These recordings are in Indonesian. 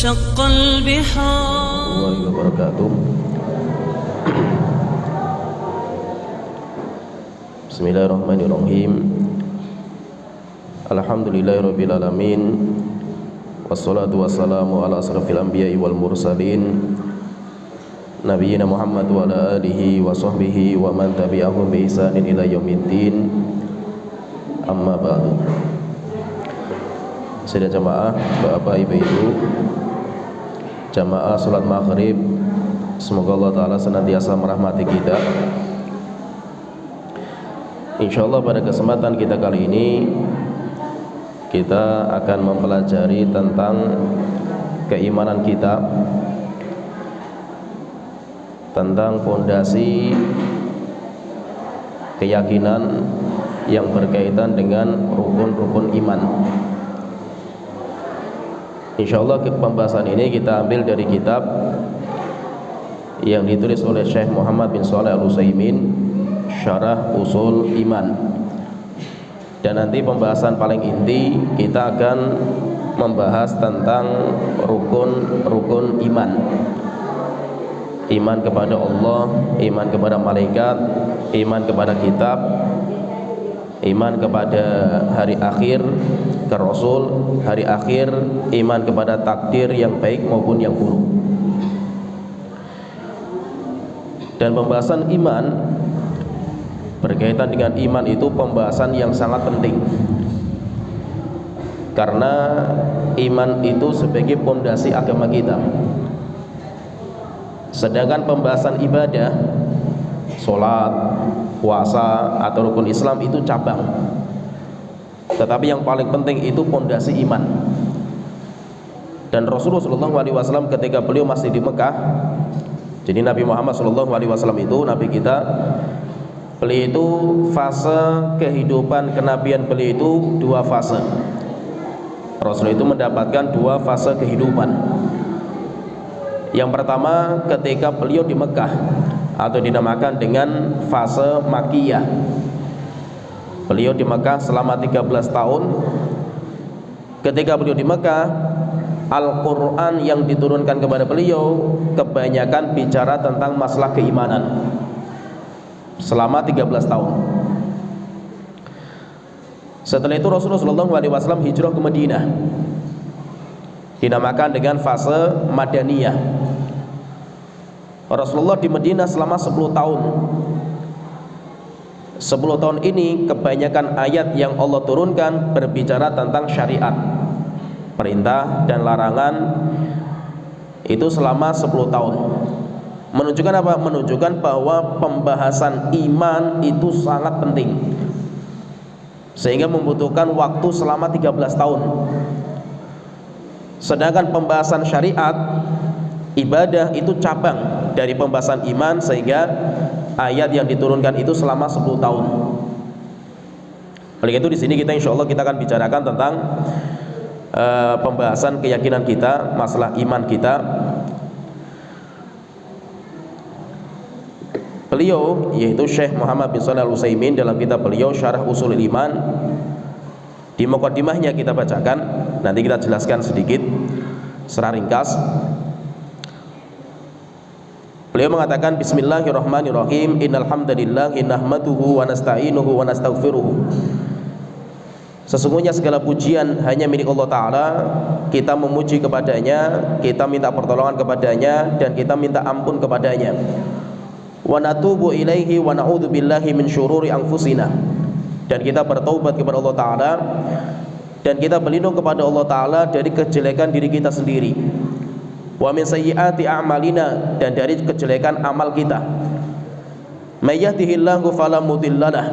وانشق البحار wabarakatuh. Bismillahirrahmanirrahim. Alhamdulillahirabbil alamin. Wassalatu wassalamu ala asrafil anbiya'i wal mursalin Nabiyyina Muhammad wa ala alihi wa sahbihi wa man tabi'ahum bi ihsanin ila yaumiddin. Amma ba'du. Saudara jamaah, Bapak Ibu, jamaah salat maghrib, semoga Allah Ta'ala senantiasa merahmati kita. Insyaallah pada kesempatan kita kali ini kita akan mempelajari tentang keimanan kita, tentang fondasi keyakinan yang berkaitan dengan rukun-rukun iman. Insyaallah pembahasan ini kita ambil dari kitab yang ditulis oleh Syekh Muhammad bin Shalih Al-Utsaimin, Syarah Usul Iman. Dan nanti pembahasan paling inti kita akan membahas tentang rukun-rukun iman. Iman kepada Allah, iman kepada malaikat, iman kepada kitab, iman kepada hari akhir, ke Rasul, hari akhir, iman kepada takdir yang baik maupun yang buruk. Dan pembahasan iman berkaitan dengan iman itu pembahasan yang sangat penting, karena iman itu sebagai fondasi agama kita. Sedangkan pembahasan ibadah, sholat, puasa atau rukun Islam itu cabang. Tetapi yang paling penting itu fondasi iman. Dan Rasulullah SAW ketika beliau masih di Mekah, jadi Nabi Muhammad SAW itu Nabi kita, beliau itu fase kehidupan kenabian beliau itu dua fase. Rasul itu mendapatkan dua fase kehidupan. Yang pertama ketika beliau di Mekah, atau dinamakan dengan fase Makkiyah. Beliau di Mekah selama 13 tahun. Ketika beliau di Mekah, Al-Quran yang diturunkan kepada beliau kebanyakan bicara tentang masalah keimanan selama 13 tahun. Setelah itu Rasulullah SAW hijrah ke Madinah, dinamakan dengan fase Madaniyah. Rasulullah di Madinah selama 10 tahun. 10 tahun ini kebanyakan ayat yang Allah turunkan berbicara tentang syariat, perintah dan larangan. Itu selama 10 tahun. Menunjukkan apa? Menunjukkan bahwa pembahasan iman itu sangat penting, sehingga membutuhkan waktu selama 13 tahun. Sedangkan pembahasan syariat, ibadah itu cabang dari pembahasan iman, sehingga ayat yang diturunkan itu selama 10 tahun. Oleh itu di sini kita insyaallah kita akan bicarakan tentang pembahasan keyakinan kita, masalah iman kita. Beliau yaitu Syekh Muhammad bin Shalih Al-Utsaimin dalam kitab beliau Syarah Usul Iman, di muqaddimahnya kita bacakan, nanti kita jelaskan sedikit secara ringkas. Beliau mengatakan bismillahirrahmanirrahim, innal hamdalillah nahmaduhu wa nasta'inuhu wa nastaghfiruh. Sesungguhnya segala pujian hanya milik Allah Ta'ala. Kita memuji kepadanya, kita minta pertolongan kepadanya, dan kita minta ampun kepadanya. Wa natubu ilaihi wa na'udzu billahi min syururi anfusina. Dan kita bertaubat kepada Allah Ta'ala, dan kita berlindung kepada Allah Ta'ala dari kejelekan diri kita sendiri. Wa min sayyiati a'malina, dan dari kejelekan amal kita. May yahdihillahu fala mudhillalah.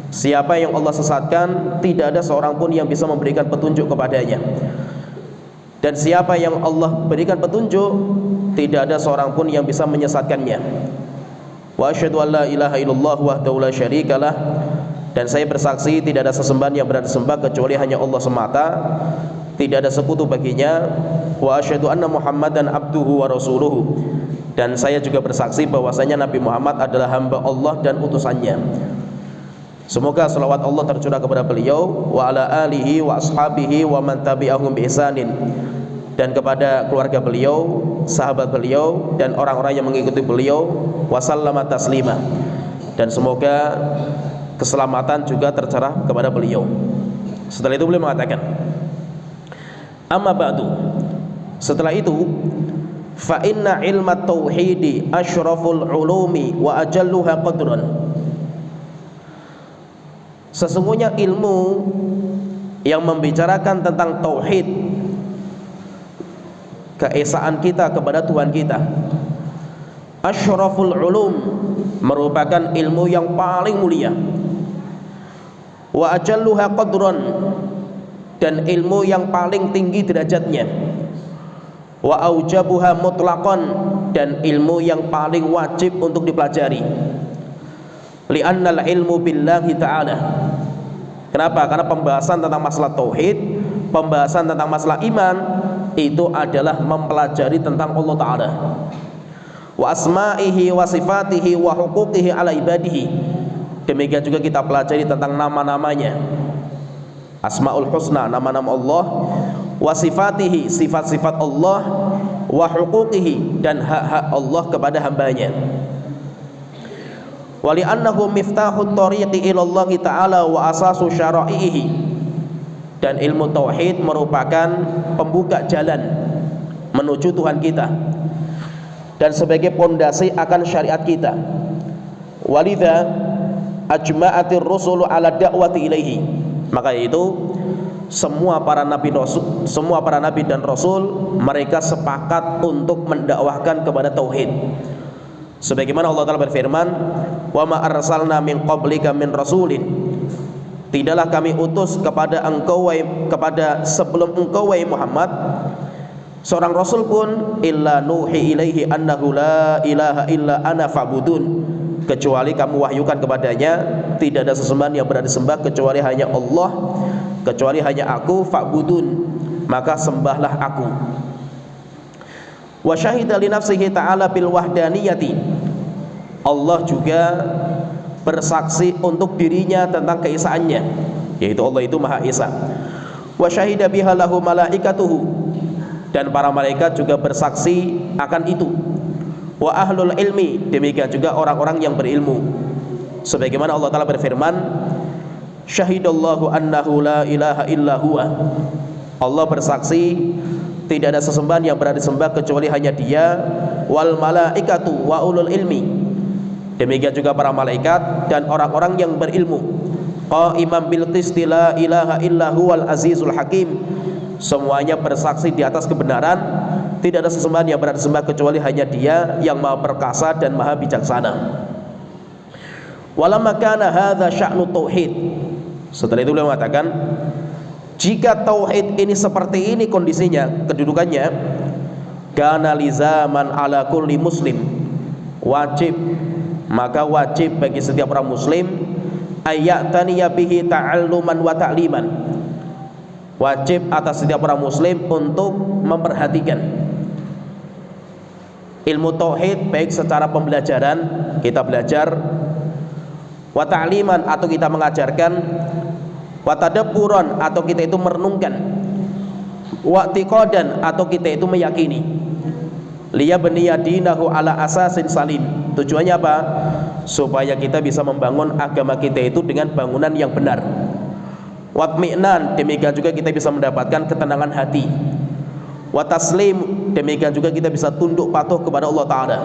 Siapa yang Allah sesatkan, tidak ada seorang pun yang bisa memberikan petunjuk kepadanya. Dan siapa yang Allah berikan petunjuk, tidak ada seorang pun yang bisa menyesatkannya. Wa asyhadu an la ilaha illallah wahdahu la syarikalah. Dan saya bersaksi tidak ada sesembahan yang benar disembah kecuali hanya Allah semata, tidak ada sekutu baginya. Wa asyhadu anna Muhammadan abduhu wa rasuluhu. Dan saya juga bersaksi bahwasanya Nabi Muhammad adalah hamba Allah dan utusannya. Semoga salawat Allah tercurah kepada beliau, wa ala alihi wa ashabihi wa man tabi'ahum bi ihsanin dan kepada keluarga beliau, sahabat beliau, dan orang-orang yang mengikuti beliau, wasallama taslima, dan semoga keselamatan juga tercurah kepada beliau. Setelah itu beliau mengatakan, amma ba'du, setelah itu, fa inna ilma tauhidi asyraful ulumi wa ajalluha qadran. Sesungguhnya ilmu yang membicarakan tentang tauhid, keesaan kita kepada Tuhan kita, asyraful ulum, merupakan ilmu yang paling mulia, wa ajalluha qadran, dan ilmu yang paling tinggi derajatnya, wa aujabuha mutlaqan, dan ilmu yang paling wajib untuk dipelajari. Li'annal ilmu billahi ta'ala. Kenapa? Karena pembahasan tentang masalah tauhid, pembahasan tentang masalah iman, itu adalah mempelajari tentang Allah Ta'ala, wa asma'ihi wa sifatihi wa huquqihi ala ibadihi. Demikian juga kita pelajari tentang nama-namanya, asma'ul husna, nama-nama Allah, wa sifatihi, sifat-sifat Allah, wa huquqihi, dan hak-hak Allah kepada hambanya. Wa li'annahu miftahut tariqi ilallahi ta'ala wa asasu syara'ihi, dan ilmu tauhid merupakan pembuka jalan menuju Tuhan kita dan sebagai pondasi akan syariat kita. Walidha ajma'atir rusulu ala da'wati ilaihi, maka itu semua para nabi dan rasul mereka sepakat untuk mendakwahkan kepada tauhid. Sebagaimana Allah Ta'ala berfirman, wa ma arsalna min qablika min rasulin, tidaklah kami utus kepada engkau, kepada sebelum engkau wahai Muhammad, seorang rasul pun, illa nuhi ilaihi annahu la ilaha illa ana fa'budun, kecuali kamu wahyukan kepadanya tidak ada sesembahan yang berhak disembah kecuali hanya Allah, kecuali hanya aku, fa'budun, maka sembahlah aku. Wa syahida li nafsihi ta'ala bil wahdaniyati, Allah juga bersaksi untuk dirinya tentang keesaannya, yaitu Allah itu Maha Esa. Wa syahida biha lahu malaikatuhu, dan para malaikat juga bersaksi akan itu. Wa ahlul ilmi, demikian juga orang-orang yang berilmu. Sebagaimana Allah Ta'ala berfirman, syahidallahu annahu la ilaha illa huwa, Allah bersaksi tidak ada sesembahan yang berhak disembah kecuali hanya Dia, wal malaikatu wa ulul ilmi, demikian juga para malaikat dan orang-orang yang berilmu. Qaiman bil qisti la ilaha illa huwal azizul hakim, semuanya bersaksi di atas kebenaran, tidak ada sesembahan yang berhak disembah kecuali hanya Dia yang Maha perkasa dan Maha bijaksana. Walamma kana hadza sya'nu tauhid, setelah itu beliau mengatakan, jika tauhid ini seperti ini kondisinya, kedudukannya, kana lizaman ala kulli muslim, wajib, maka wajib bagi setiap orang muslim, ayyataniya bihi ta'alluman wa ta'liman, wajib atas setiap orang muslim untuk memperhatikan ilmu tauhid, baik secara pembelajaran kita belajar, wa ta'liman atau kita mengajarkan, wa tadabburan atau kita itu merenungkan, wa i'tiqadan atau kita itu meyakini, liyabniya dinahu ala asasin salim. Tujuannya apa? Supaya kita bisa membangun agama kita itu dengan bangunan yang benar. Wa tmi'nan, demikian juga kita bisa mendapatkan ketenangan hati. Wa taslim, demikian juga kita bisa tunduk patuh kepada Allah Ta'ala.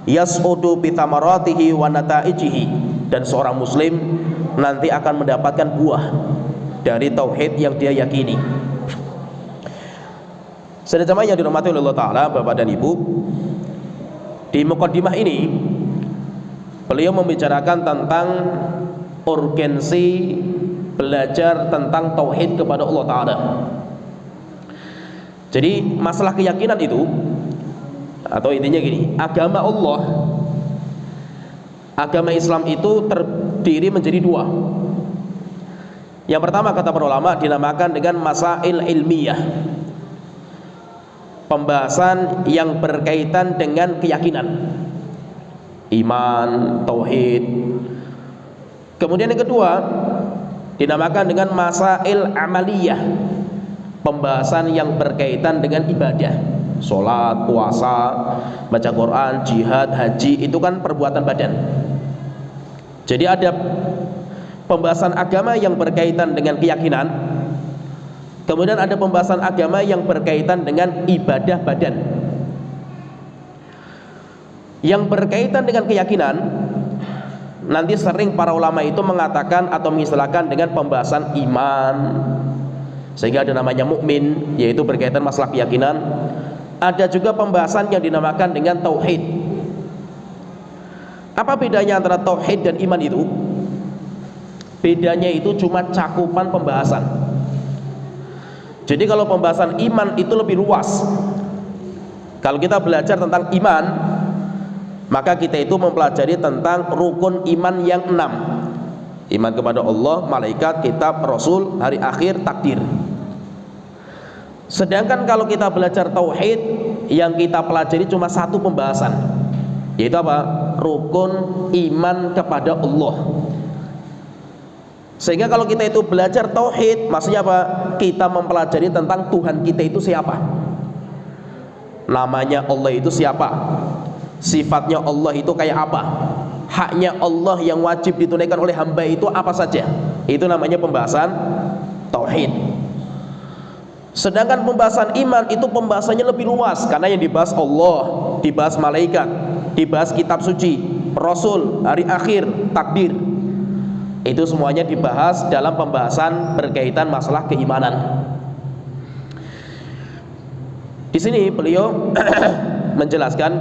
Yas'udu bi thamaratihi wa nataijihi, dan seorang muslim nanti akan mendapatkan buah dari tauhid yang dia yakini. Saudara jemaah yang dirahmati oleh Allah Ta'ala, Bapak dan Ibu, di muqaddimah ini beliau membicarakan tentang urgensi belajar tentang tauhid kepada Allah Ta'ala. Jadi masalah keyakinan itu, atau intinya gini, agama Allah, agama Islam itu terdiri menjadi dua. Yang pertama, kata para ulama, dinamakan dengan masail ilmiah, pembahasan yang berkaitan dengan keyakinan, iman, tauhid. Kemudian yang kedua dinamakan dengan masail amaliyah, pembahasan yang berkaitan dengan ibadah, sholat, puasa, baca Quran, jihad, haji, itu kan perbuatan badan. Jadi ada pembahasan agama yang berkaitan dengan keyakinan, kemudian ada pembahasan agama yang berkaitan dengan ibadah badan. Yang berkaitan dengan keyakinan, nanti sering para ulama itu mengatakan atau mengistilahkan dengan pembahasan iman, sehingga ada namanya mukmin, yaitu berkaitan masalah keyakinan. Ada juga pembahasan yang dinamakan dengan tauhid. Apa bedanya antara tauhid dan iman itu? Bedanya itu cuma cakupan pembahasan. Jadi kalau pembahasan iman itu lebih luas. Kalau kita belajar tentang iman, maka kita itu mempelajari tentang rukun iman yang 6. Iman kepada Allah, malaikat, kitab, rasul, hari akhir, takdir. Sedangkan kalau kita belajar tauhid, yang kita pelajari cuma satu pembahasan, yaitu apa? Rukun iman kepada Allah. Sehingga kalau kita itu belajar tauhid, maksudnya apa? Kita mempelajari tentang Tuhan kita itu siapa, namanya Allah itu siapa, sifatnya Allah itu kayak apa, haknya Allah yang wajib ditunaikan oleh hamba itu apa saja. Itu namanya pembahasan tauhid. Sedangkan pembahasan iman itu pembahasannya lebih luas, karena yang dibahas Allah, dibahas malaikat, dibahas kitab suci, rasul, hari akhir, takdir. Itu semuanya dibahas dalam pembahasan berkaitan masalah keimanan. Di sini beliau menjelaskan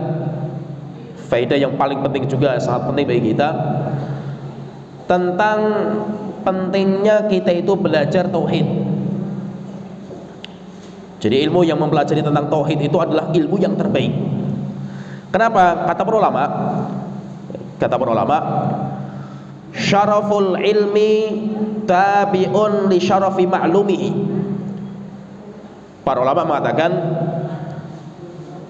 faedah yang paling penting juga, sangat penting bagi kita, tentang pentingnya kita itu belajar tauhid. Jadi ilmu yang mempelajari tentang tauhid itu adalah ilmu yang terbaik. Kenapa? Kata para ulama, syaraful ilmi tabi'un li syarafi ma'lumihi. Para ulama mengatakan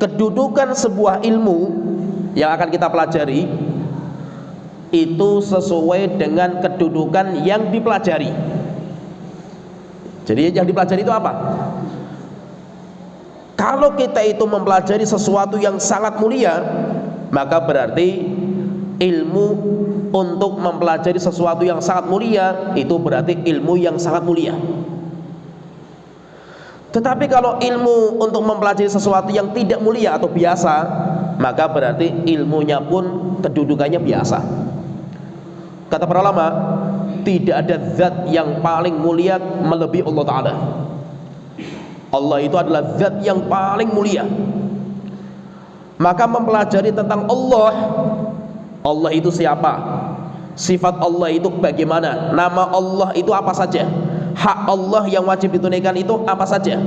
kedudukan sebuah ilmu yang akan kita pelajari itu sesuai dengan kedudukan yang dipelajari. Jadi yang dipelajari itu apa? Kalau kita itu mempelajari sesuatu yang sangat mulia, maka berarti ilmu untuk mempelajari sesuatu yang sangat mulia itu berarti ilmu yang sangat mulia. Tetapi kalau ilmu untuk mempelajari sesuatu yang tidak mulia atau biasa, maka berarti ilmunya pun kedudukannya biasa. Kata para ulama, tidak ada zat yang paling mulia melebihi Allah Ta'ala. Allah itu adalah zat yang paling mulia. Maka mempelajari tentang Allah, Allah itu siapa, sifat Allah itu bagaimana, nama Allah itu apa saja, hak Allah yang wajib ditunaikan itu apa saja,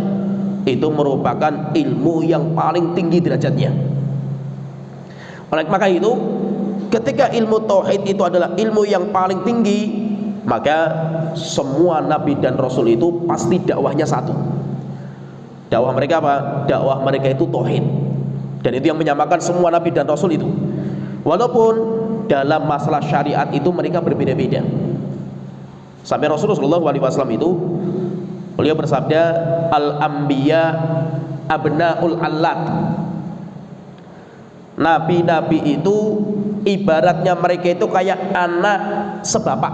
itu merupakan ilmu yang paling tinggi derajatnya. Oleh maka itu, ketika ilmu tauhid itu adalah ilmu yang paling tinggi, maka semua nabi dan rasul itu pasti dakwahnya satu. Dakwah mereka apa? Dakwah mereka itu tauhid. Dan itu yang menyamakan semua nabi dan rasul itu. Walaupun dalam masalah syariat itu mereka berbeda-beda. Sampai Rasulullah SAW itu beliau bersabda, al-anbiya abnaul allat. Nabi-nabi itu ibaratnya mereka itu kayak anak sebapak,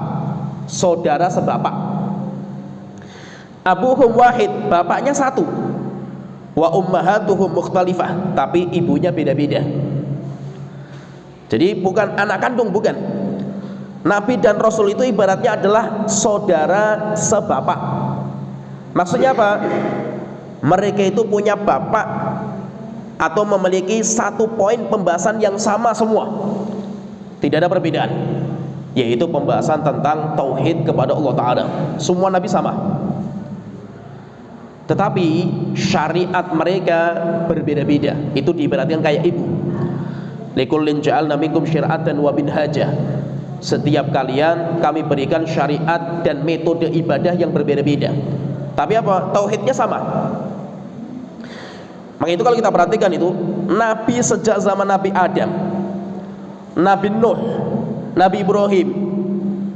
saudara sebapak. Abuhum wahid, bapaknya satu. Wa ummahatuhum mukhtalifah, tapi ibunya beda-beda. Jadi bukan anak kandung, bukan. Nabi dan Rasul itu ibaratnya adalah saudara sebapak. Maksudnya apa? Mereka itu punya bapak atau memiliki satu poin pembahasan yang sama semua. Tidak ada perbedaan, yaitu pembahasan tentang tauhid kepada Allah Ta'ala. Semua Nabi sama. Tetapi syariat mereka berbeda-beda. Itu diibaratkan kayak ibu. Likullin ja'alna minkum syir'atan wa minhaja. Setiap kalian kami berikan syariat dan metode ibadah yang berbeda-beda. Tapi apa? Tauhidnya sama. Maka itu kalau kita perhatikan itu, Nabi sejak zaman Nabi Adam, Nabi Nuh, Nabi Ibrahim,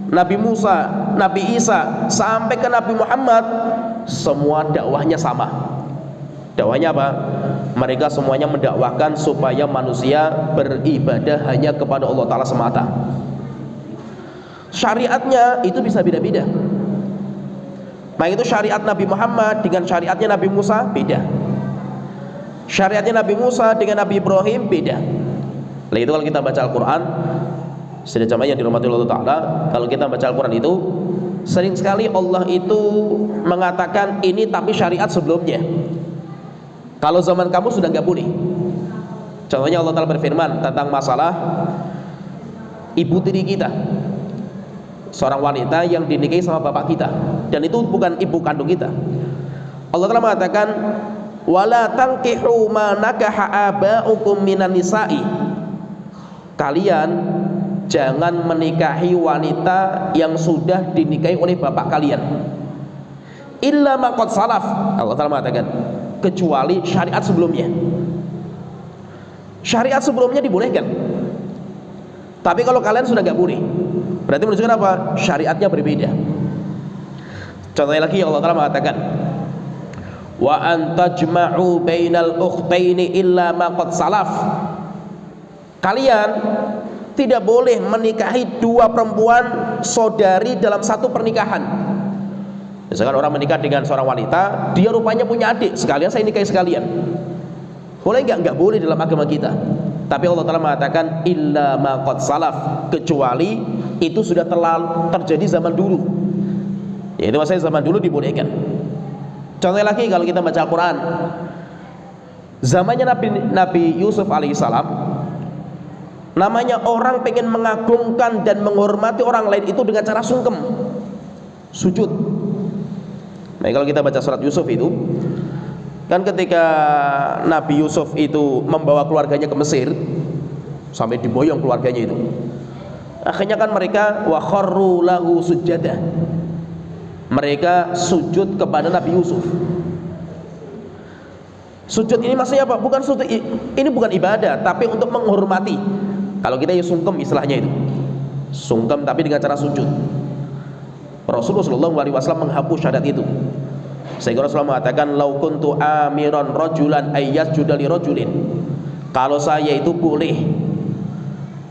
Nabi Musa, Nabi Isa, sampai ke Nabi Muhammad, semua dakwahnya sama. Dakwahnya apa? Mereka semuanya mendakwahkan supaya manusia beribadah hanya kepada Allah Ta'ala semata. Syariatnya itu bisa beda-beda. Baik itu syariat Nabi Muhammad dengan syariatnya Nabi Musa beda. Syariatnya Nabi Musa dengan Nabi Ibrahim beda. Nah itu kalau kita baca Al-Quran, sedang jamaah yang dirahmati Allah Ta'ala, kalau kita baca Al-Quran itu sering sekali Allah itu mengatakan ini tapi syariat sebelumnya. Kalau zaman kamu sudah nggak boleh. Contohnya Allah Ta'ala berfirman tentang masalah ibu tiri kita, seorang wanita yang dinikahi sama bapak kita, dan itu bukan ibu kandung kita. Allah Ta'ala mengatakan wala tankihu ma nakaha aba'ukum minan nisa'i, kalian jangan menikahi wanita yang sudah dinikahi oleh bapak kalian, illa ma qad salaf. Allah Ta'ala mengatakan kecuali syariat sebelumnya. Syariat sebelumnya dibolehkan, tapi kalau kalian sudah gak boleh, berarti menunjukkan apa? Syariatnya berbeda. Contohnya lagi Allah Ta'ala mengatakan wa antajma'u bainal ukhtaini illa ma qad salaf, kalian tidak boleh menikahi dua perempuan saudari dalam satu pernikahan. Misalkan orang menikah dengan seorang wanita, dia rupanya punya adik, sekalian saya nikahi sekalian. Boleh nggak? Nggak boleh dalam agama kita. Tapi Allah Ta'ala mengatakan illa ma qad salaf, kecuali itu sudah terjadi zaman dulu. Yaitu maksudnya zaman dulu dibolehkan. Contohnya lagi kalau kita baca Al-Quran, zamannya Nabi Yusuf alaihissalam, namanya orang pengen mengagungkan dan menghormati orang lain itu dengan cara sungkem, sujud. Nah kalau kita baca surat Yusuf itu kan ketika Nabi Yusuf itu membawa keluarganya ke Mesir, sampai diboyong keluarganya itu, akhirnya kan mereka wa kharru lahu sujada, mereka sujud kepada Nabi Yusuf. Sujud ini maksudnya apa? Bukan sujud, ini bukan ibadah, tapi untuk menghormati. Kalau kita ya sungkem istilahnya itu, sungkem tapi dengan cara sujud. Rasulullah SAW menghapus syahadat itu, sehingga Rasulullah mengatakan lau kuntu amiran rajulan ayyasjuda li rajulin, kalau saya itu boleh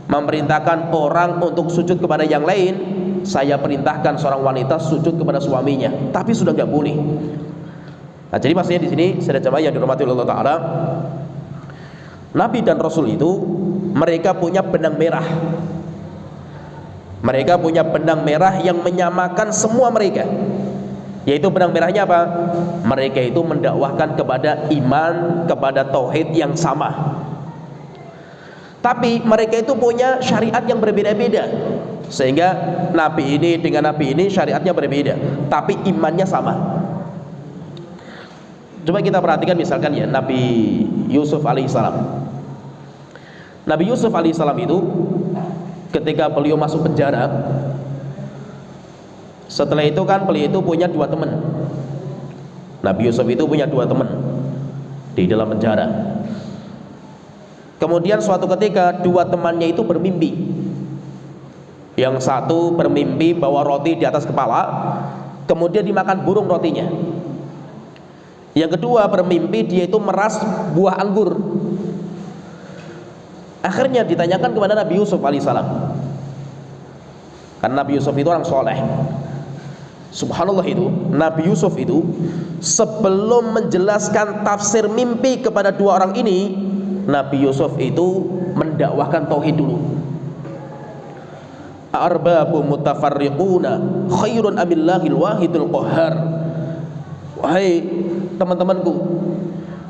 memerintahkan orang untuk sujud kepada yang lain, saya perintahkan seorang wanita sujud kepada suaminya, tapi sudah nggak boleh. Nah, jadi maksudnya di sini saudara jamaah yang dirahmati Allah Ta'ala, Nabi dan Rasul itu mereka punya benang merah. Mereka punya benang merah yang menyamakan semua mereka. Yaitu benang merahnya apa? Mereka itu mendakwahkan kepada iman, kepada tauhid yang sama. Tapi mereka itu punya syariat yang berbeda-beda. Sehingga Nabi ini dengan Nabi ini syariatnya berbeda, tapi imannya sama. Coba kita perhatikan misalkan ya Nabi Yusuf alaihissalam. Nabi Yusuf alaihissalam itu ketika beliau masuk penjara, setelah itu kan beliau itu punya dua teman. Nabi Yusuf itu punya dua teman di dalam penjara. Kemudian suatu ketika dua temannya itu bermimpi. Yang satu bermimpi bawa roti di atas kepala, kemudian dimakan burung rotinya. Yang kedua bermimpi dia itu meras buah anggur. Akhirnya ditanyakan kepada Nabi Yusuf alaihissalam, karena Nabi Yusuf itu orang soleh. Subhanallah, itu Nabi Yusuf itu sebelum menjelaskan tafsir mimpi kepada dua orang ini, Nabi Yusuf itu mendakwahkan tauhid dulu. Arbabu mutafarriquna khairun amillahil wahidul qahhar. Wahai teman-temanku,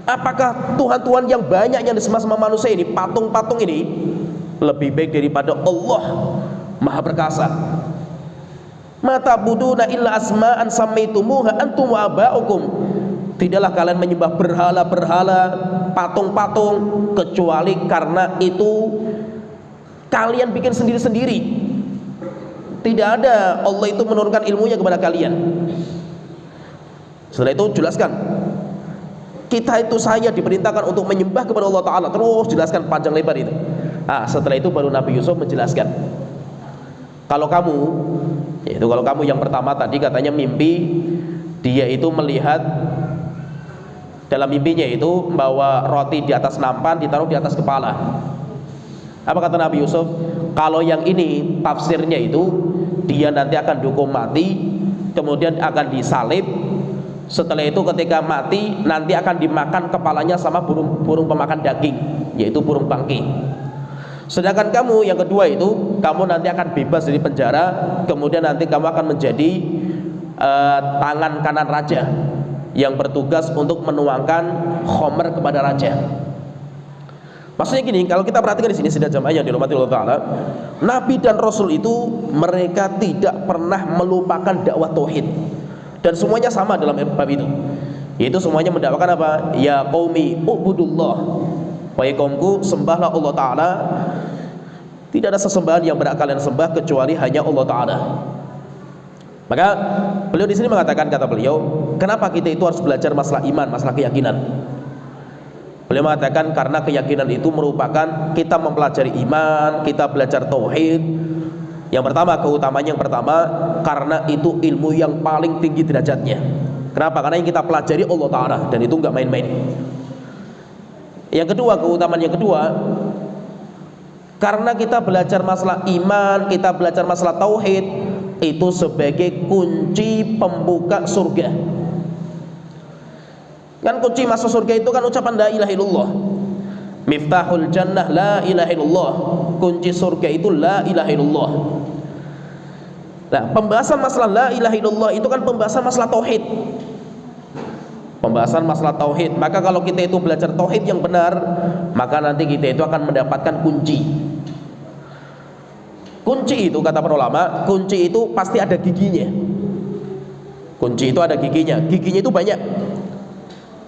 apakah Tuhan-Tuhan yang banyak yang disembah sama manusia ini, patung-patung ini, lebih baik daripada Allah Maha Perkasa? Mata buduna illa asma'an sammaitumuha antum wa aba'ukum. Tidaklah kalian menyembah berhala-berhala, patung-patung, kecuali karena itu kalian bikin sendiri-sendiri. Tidak ada Allah itu menurunkan ilmunya kepada kalian. Setelah itu jelaskan, kita itu saya diperintahkan untuk menyembah kepada Allah Ta'ala. Terus jelaskan panjang lebar itu. Setelah itu baru Nabi Yusuf menjelaskan, kalau kamu, yaitu kalau kamu yang pertama tadi katanya mimpi dia itu melihat dalam mimpinya itu membawa roti di atas nampan ditaruh di atas kepala. Apa kata Nabi Yusuf? Kalau yang ini tafsirnya itu dia nanti akan dihukum mati, kemudian akan disalib. Setelah itu ketika mati nanti akan dimakan kepalanya sama burung pemakan daging, yaitu burung bangkai. Sedangkan kamu yang kedua itu, kamu nanti akan bebas dari penjara, kemudian nanti kamu akan menjadi tangan kanan raja yang bertugas untuk menuangkan khomer kepada raja. Maksudnya gini, kalau kita perhatikan di sini sidang jamaah yang dirahmati Allah Taala, Nabi dan Rasul itu mereka tidak pernah melupakan dakwah tauhid, dan semuanya sama dalam bab itu, yaitu semuanya mendakwakan apa? Ya qaumi ubudullah, wahai kaumku sembahlah Allah Taala, tidak ada sesembahan yang berhak kalian sembah kecuali hanya Allah Taala. Maka beliau di sini mengatakan, kata beliau, kenapa kita itu harus belajar masalah iman, masalah keyakinan? Beliau mengatakan karena keyakinan itu merupakan kita mempelajari iman, kita belajar tauhid. Yang pertama, keutamaan yang pertama, karena itu ilmu yang paling tinggi derajatnya. Kenapa? Karena yang kita pelajari Allah Ta'ala, dan itu nggak main-main. Yang kedua, keutamaan yang kedua, karena kita belajar masalah iman, kita belajar masalah tauhid, itu sebagai kunci pembuka surga. Kan kunci masuk surga itu kan ucapan la ilaha illallah. Miftahul jannah la ilaha illallah. Kunci surga itu la ilaha illallah. Nah, pembahasan masalah la ilaha illallah itu kan pembahasan masalah tauhid. Pembahasan masalah tauhid. Maka kalau kita itu belajar tauhid yang benar, maka nanti kita itu akan mendapatkan kunci. Kunci itu kata para ulama, kunci itu pasti ada giginya. Kunci itu ada giginya. Giginya itu banyak.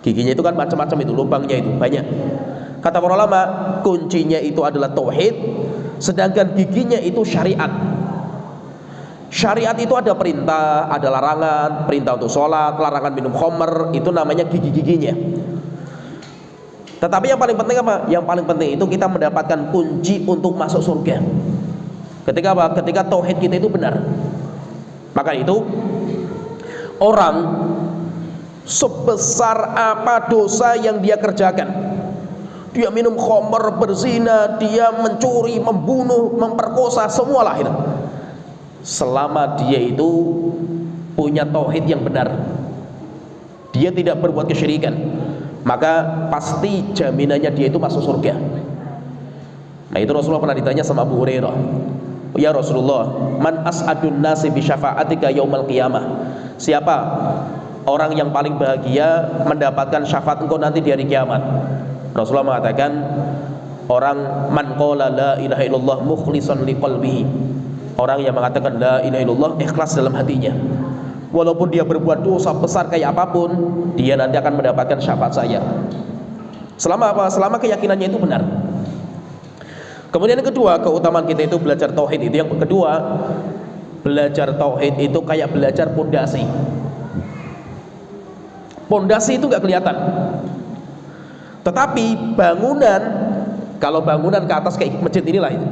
Giginya itu kan macam-macam, itu lubangnya itu banyak. Kata para ulama, kuncinya itu adalah tauhid, sedangkan giginya itu syariat. Syariat itu ada perintah, ada larangan, perintah untuk sholat, larangan minum khamr, itu namanya gigi-giginya. Tetapi yang paling penting apa? Yang paling penting itu kita mendapatkan kunci untuk masuk surga. Ketika apa? Ketika tauhid kita itu benar. Maka itu orang sebesar apa dosa yang dia kerjakan, dia minum khamr, berzina, dia mencuri, membunuh, memperkosa, semualah itu, selama dia itu punya tauhid yang benar, dia tidak berbuat kesyirikan, maka pasti jaminannya dia itu masuk surga. Nah itu Rasulullah pernah ditanya sama Abu Hurairah, ya Rasulullah, man as'adun nasi bi syafa'atika yaumal qiyamah, siapa orang yang paling bahagia mendapatkan syafaat engkau nanti di hari kiamat? Rasulullah mengatakan, orang man qala la ilaha illallah mukhlishan liqalbihi, orang yang mengatakan la ilaha illallah ikhlas dalam hatinya, walaupun dia berbuat dosa besar kayak apapun, dia nanti akan mendapatkan syafaat saya. Selama apa? Selama keyakinannya itu benar. Kemudian yang kedua, keutamaan kita itu belajar tauhid itu, yang kedua, belajar tauhid itu kayak belajar pondasi. Pondasi itu nggak kelihatan, tetapi bangunan, kalau bangunan ke atas kayak masjid inilah itu,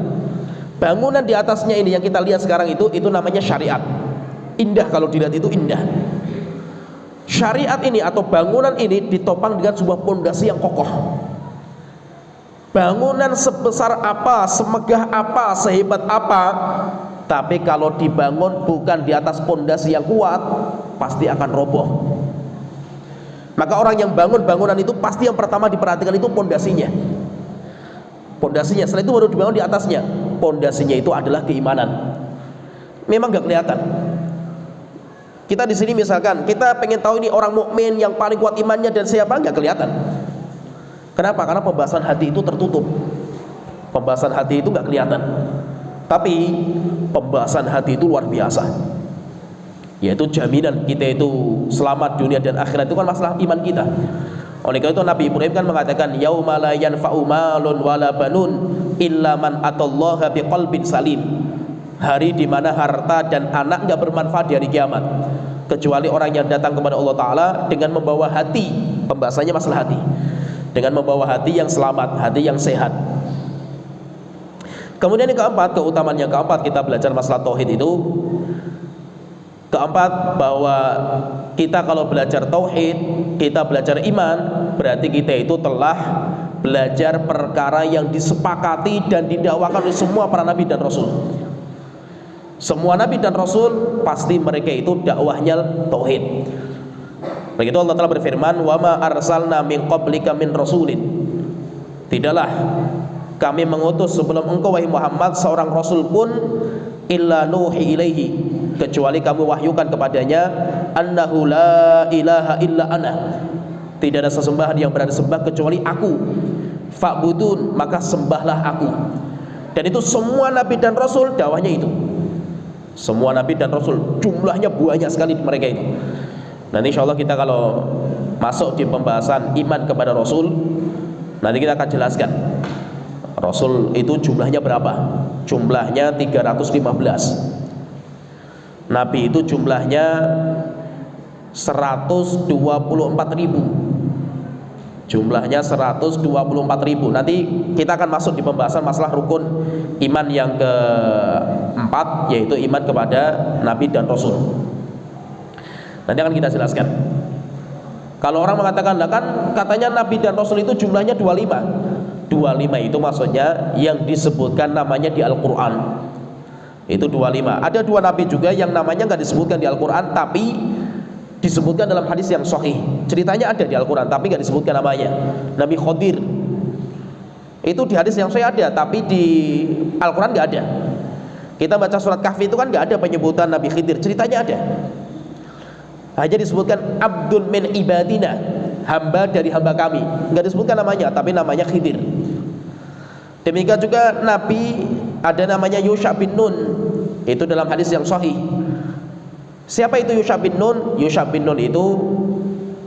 bangunan di atasnya ini yang kita lihat sekarang itu namanya syariat. Indah, kalau dilihat itu indah. Syariat ini atau bangunan ini ditopang dengan sebuah pondasi yang kokoh. Bangunan sebesar apa, semegah apa, sehebat apa, tapi kalau dibangun bukan di atas pondasi yang kuat, pasti akan roboh. Maka orang yang bangun bangunan itu pasti yang pertama diperhatikan itu pondasinya. Pondasinya, setelah itu baru dibangun di atasnya. Pondasinya itu adalah keimanan. Memang nggak kelihatan. Kita di sini misalkan kita pengen tahu ini orang mukmin yang paling kuat imannya dan siapa, nggak kelihatan. Kenapa? Karena pembahasan hati itu tertutup. Pembahasan hati itu nggak kelihatan. Tapi pembahasan hati itu luar biasa. Yaitu jaminan kita itu selamat dunia dan akhirat itu kan masalah iman kita. Oleh karena itu Nabi Ibrahim kan mengatakan, yauma la yanfa'u malun wala banun illa man atallaha biqalbin salim. Hari di mana harta dan anak enggak bermanfaat di hari kiamat, kecuali orang yang datang kepada Allah Ta'ala dengan membawa hati. Pembahasannya masalah hati, dengan membawa hati yang selamat, hati yang sehat. Kemudian yang keempat, keutamaan yang keempat kita belajar masalah tauhid itu, Keempat, bahwa kita kalau belajar tauhid, kita belajar iman, berarti kita itu telah belajar perkara yang disepakati dan didakwakan oleh semua para nabi dan rasul. Semua nabi dan rasul pasti mereka itu dakwahnya tauhid. Begitu Allah Ta'ala berfirman, "Wa ma arsalna min qablika min rasulin." Tidaklah kami mengutus sebelum engkau wahai Muhammad seorang rasul pun illa nuhi ilaihi, kecuali kami wahyukan kepadanya annahu la ilaha illa ana, tidak ada sesembahan yang berada sembah kecuali aku, fa'budun, maka sembahlah aku. Dan itu semua nabi dan rasul dakwahnya itu. Semua nabi dan rasul jumlahnya banyak sekali mereka itu. Nanti insyaallah kita kalau masuk di pembahasan iman kepada rasul, nanti kita akan jelaskan rasul itu jumlahnya berapa. Jumlahnya 315. Nabi itu jumlahnya 124.000. Jumlahnya 124.000. Nanti kita akan masuk di pembahasan masalah rukun iman yang keempat, yaitu iman kepada Nabi dan Rasul. Nanti akan kita jelaskan. Kalau orang mengatakan, lah kan katanya Nabi dan Rasul itu jumlahnya 25. 25 itu maksudnya yang disebutkan namanya di Al-Quran. Itu 25. Ada dua nabi juga yang namanya nggak disebutkan di Al-Quran, tapi disebutkan dalam hadis yang sahih. Ceritanya ada di Al-Quran, tapi nggak disebutkan namanya. Nabi Khidir itu di hadis yang sahih ada, tapi di Al-Quran nggak ada. Kita baca surat Kahfi itu kan nggak ada penyebutan Nabi Khidir. Ceritanya ada. Hanya disebutkan Abdun min ibadina, hamba dari hamba kami. Nggak disebutkan namanya, tapi namanya Khidir. Demikian juga Nabi ada namanya Yusha bin Nun, itu dalam hadis yang sahih. Siapa itu Yusha bin Nun? Yusha bin Nun itu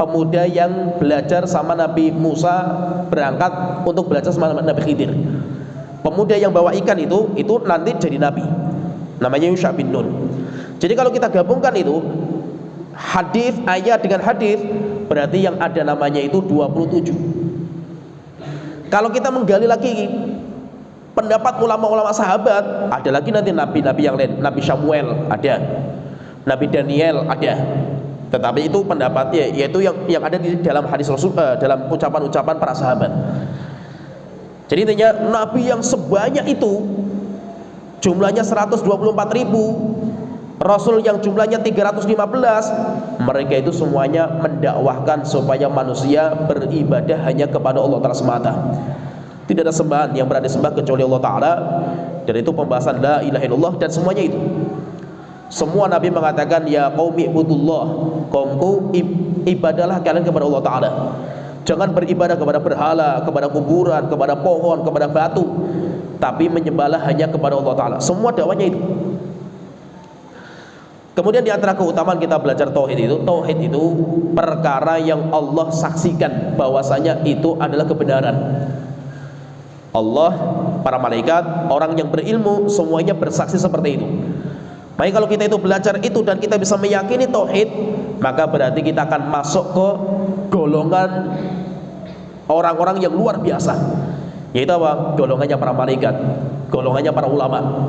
pemuda yang belajar sama Nabi Musa, berangkat untuk belajar sama Nabi Khidir. Pemuda yang bawa ikan itu nanti jadi nabi. Namanya Yusha bin Nun. Jadi kalau kita gabungkan itu hadis, ayat dengan hadis, berarti yang ada namanya itu 27. Kalau kita menggali lagi pendapat ulama-ulama sahabat, ada lagi nanti nabi-nabi yang lain. Nabi Samuel ada, Nabi Daniel ada. Tetapi itu pendapatnya, yaitu yang ada di dalam hadis Rasul, dalam ucapan-ucapan para sahabat. Jadi intinya nabi yang sebanyak itu jumlahnya 124.000, rasul yang jumlahnya 315, mereka itu semuanya mendakwahkan supaya manusia beribadah hanya kepada Allah Ta'ala semata. Tidak ada sembahan yang berada sembah kecuali Allah Ta'ala. Dan itu pembahasan la ilaha illallah dan semuanya itu. Semua nabi mengatakan ya qaumi ibudullah, kaumku ibadahlah kalian kepada Allah Ta'ala. Jangan beribadah kepada berhala, kepada kuburan, kepada pohon, kepada batu, tapi menyembahlah hanya kepada Allah Ta'ala. Semua dakwanya itu. Kemudian di antara keutamaan kita belajar tauhid itu perkara yang Allah saksikan bahwasanya itu adalah kebenaran. Allah, para malaikat, orang yang berilmu semuanya bersaksi seperti itu. Baik, kalau kita itu belajar itu dan kita bisa meyakini tauhid, maka berarti kita akan masuk ke golongan orang-orang yang luar biasa. Yaitu apa? Golongannya para malaikat, golongannya para ulama.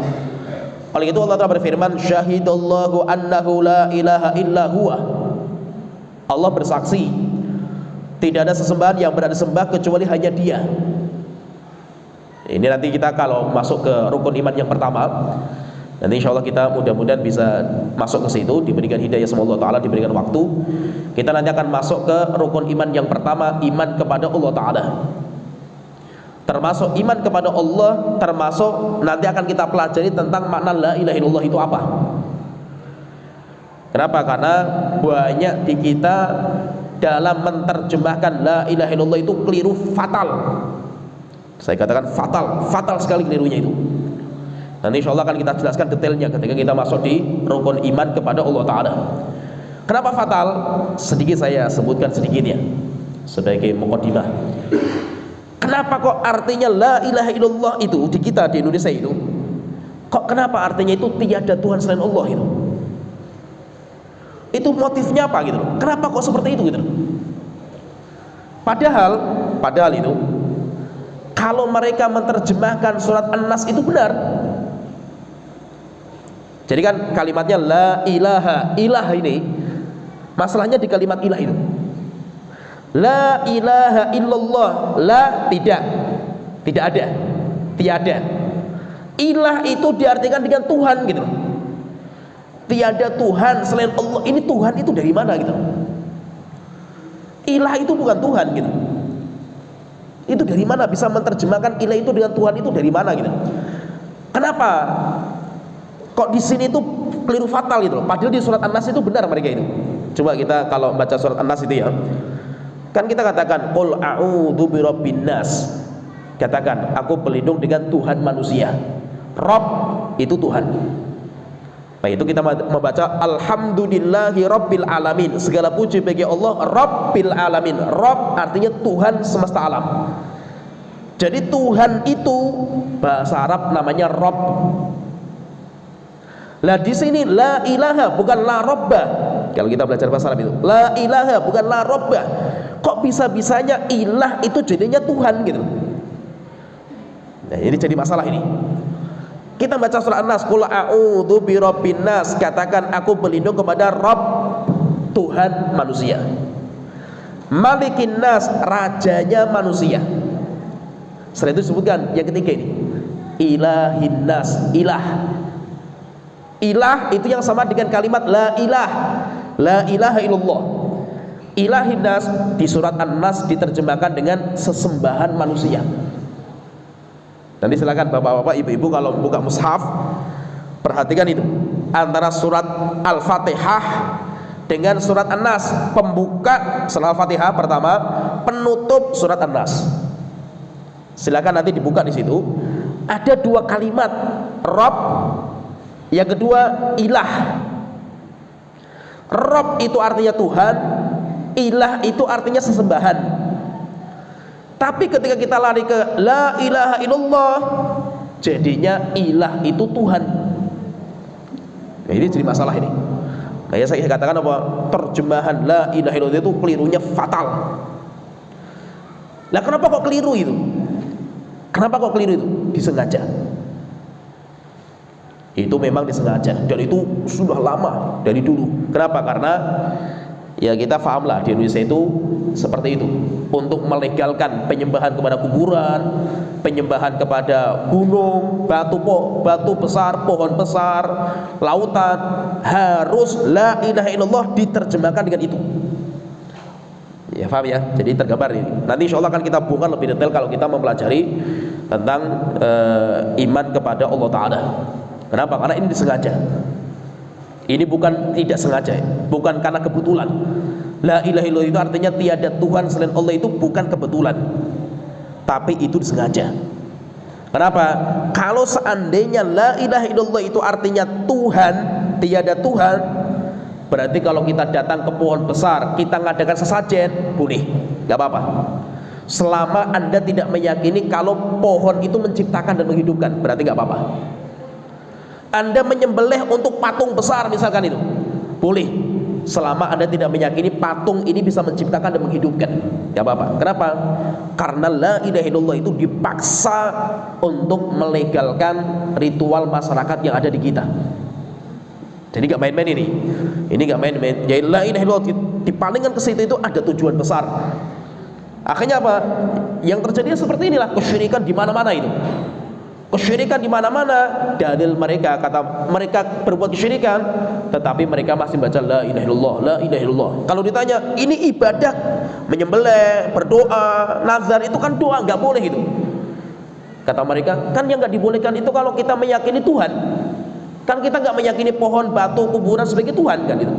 Oleh itu Allah Ta'ala berfirman, syahidallahu annahu la ilaha illa huwa. Allah bersaksi tidak ada sesembahan yang berada sembah kecuali hanya Dia. Ini nanti kita kalau masuk ke rukun iman yang pertama, nanti insya Allah kita mudah-mudahan bisa masuk ke situ, diberikan hidayah sama Allah Ta'ala, diberikan waktu. Kita nanti akan masuk ke rukun iman yang pertama, iman kepada Allah Ta'ala. Termasuk iman kepada Allah, termasuk nanti akan kita pelajari tentang makna la ilaha illallah itu apa. Kenapa? Karena banyak di kita dalam menerjemahkan la ilaha illallah itu keliru fatal. Saya katakan fatal sekali kelirunya itu. Nanti insya Allah akan kita jelaskan detailnya ketika kita masuk di rukun iman kepada Allah Ta'ala. Kenapa fatal? Sedikit saya sebutkan sedikitnya sebagai muqaddimah. Kenapa kok artinya la ilaha illallah itu di kita di Indonesia itu, kok kenapa artinya itu tiada Tuhan selain Allah itu? Itu motifnya apa gitu? Kenapa kok seperti itu gitu? Padahal itu kalau mereka menerjemahkan surat An-Nas itu benar. Jadi kan kalimatnya la ilaha, ilah ini masalahnya di kalimat ilah itu. La ilaha illallah, la tidak ada, tiada. Ilah itu diartikan dengan Tuhan gitu. Tiada Tuhan selain Allah. Ini Tuhan itu dari mana gitu? Ilah itu bukan Tuhan gitu. Itu dari mana bisa menerjemahkan ilah itu dengan Tuhan itu dari mana gitu? Kenapa? Kok di sini itu keliru fatal gitu loh. Padahal di surat An-Nas itu benar mereka itu. Coba kita kalau baca surat An-Nas itu ya. Kan kita katakan qul a'udzu birabbin nas. Katakan aku berlindung dengan Tuhan manusia. Rabb itu Tuhan. Nah itu kita membaca alhamdulillahi rabbil alamin. Segala puji bagi Allah rabbil alamin. Rabb artinya Tuhan semesta alam. Jadi Tuhan itu bahasa Arab namanya Rabb. Lah di sini la ilaha bukan la robba. Kalau kita belajar bahasa Arab itu la ilaha bukan la robba. Kok bisa-bisanya ilah itu jadinya Tuhan gitu? Nah ini jadi masalah ini. Kita baca surah An-Nas, qul a'udzu birabbin nas, katakan aku berlindung kepada Rabb, Tuhan manusia. Malikin nas, rajanya manusia. Setelah itu disebutkan yang ketiga ini, ilahin nas, ilah. Ilah itu yang sama dengan kalimat la ilaha illallah. Ilahin nas di surat An-Nas diterjemahkan dengan sesembahan manusia. Nanti silakan bapak-bapak, ibu-ibu kalau buka mushaf perhatikan itu antara surat Al-Fatihah dengan surat An-Nas. Pembuka surat Al-Fatihah pertama, penutup surat An-Nas. Silakan nanti dibuka di situ. Ada dua kalimat, Rabb, yang kedua ilah. Rabb itu artinya Tuhan, ilah itu artinya sesembahan. Tapi ketika kita lari ke la ilaha illallah, jadinya ilah itu Tuhan. Nah ini jadi masalah ini. Nah ya saya katakan apa? Terjemahan la ilaha illallah itu kelirunya fatal. Nah kenapa kok keliru itu? Kenapa kok keliru itu? Disengaja. Itu memang disengaja dan itu sudah lama dari dulu. Kenapa? Karena ya kita pahamlah di Indonesia itu seperti itu, untuk melegalkan penyembahan kepada kuburan, penyembahan kepada gunung, batu besar, pohon besar, lautan, harus la ilaha illallah diterjemahkan dengan itu. Ya paham ya? Jadi tergambar ini. Nanti insya Allah akan kita bongkar lebih detail kalau kita mempelajari tentang iman kepada Allah Ta'ala. Kenapa? Karena ini disengaja. Ini bukan tidak sengaja, bukan karena kebetulan. La ilaha illallah itu artinya tiada Tuhan selain Allah, itu bukan kebetulan, tapi itu disengaja. Kenapa? Kalau seandainya la ilaha illallah itu artinya Tuhan, tiada Tuhan, berarti kalau kita datang ke pohon besar, kita ngadakan sesajen, boleh, gak apa-apa. Selama Anda tidak meyakini kalau pohon itu menciptakan dan menghidupkan, berarti gak apa-apa. Anda menyembelih untuk patung besar misalkan itu, boleh. Selama Anda tidak meyakini patung ini bisa menciptakan dan menghidupkan, gak apa-apa. Kenapa? Karena la ilaha illallah itu dipaksa untuk melegalkan ritual masyarakat yang ada di kita. Jadi gak main-main ini. Ini gak main-main. Jadi la ilaha illallah dipalingkan ke situ itu ada tujuan besar. Akhirnya apa? Yang terjadi seperti inilah, kesyirikan di mana-mana itu. Kesyirikan di mana-mana, dalil mereka kata mereka berbuat kesyirikan, tetapi mereka masih baca la ilaha illallah, la ilaha illallah. Kalau ditanya, ini ibadah, menyembelih, berdoa, nazar itu kan doa, nggak boleh gitu. Kata mereka, kan yang nggak dibolehkan itu kalau kita meyakini Tuhan. Kan kita nggak meyakini pohon, batu, kuburan sebagai Tuhan kan itu.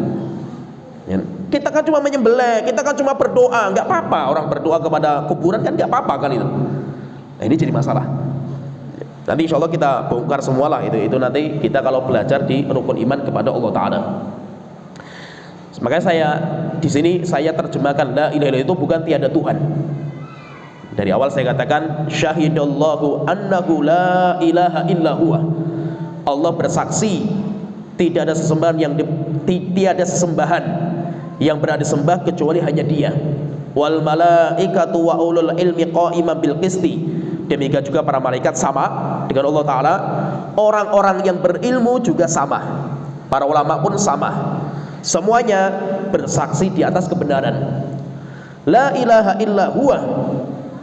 Ya. Kita kan cuma menyembelih, kita kan cuma berdoa, nggak apa-apa. Orang berdoa kepada kuburan kan nggak apa-apa kan itu. Nah ini jadi masalah. Nanti insya Allah kita bongkar semualah itu nanti kita kalau belajar di rukun iman kepada Allah Ta'ala. Makanya saya di sini saya terjemahkan la ilaha illallah itu bukan tiada Tuhan. Dari awal saya katakan syahidallahu annahu la ilaha illa huwa. Allah bersaksi tidak ada sesembahan tiada sesembahan yang berada disembah kecuali hanya Dia. Wal malaikatu wa ulul ilmi qa'iman bil qisti. Demikian juga para malaikat sama dengan Allah Ta'ala. Orang-orang yang berilmu juga sama. para ulama pun sama. Semuanya bersaksi di atas kebenaran. La ilaha illa huwa,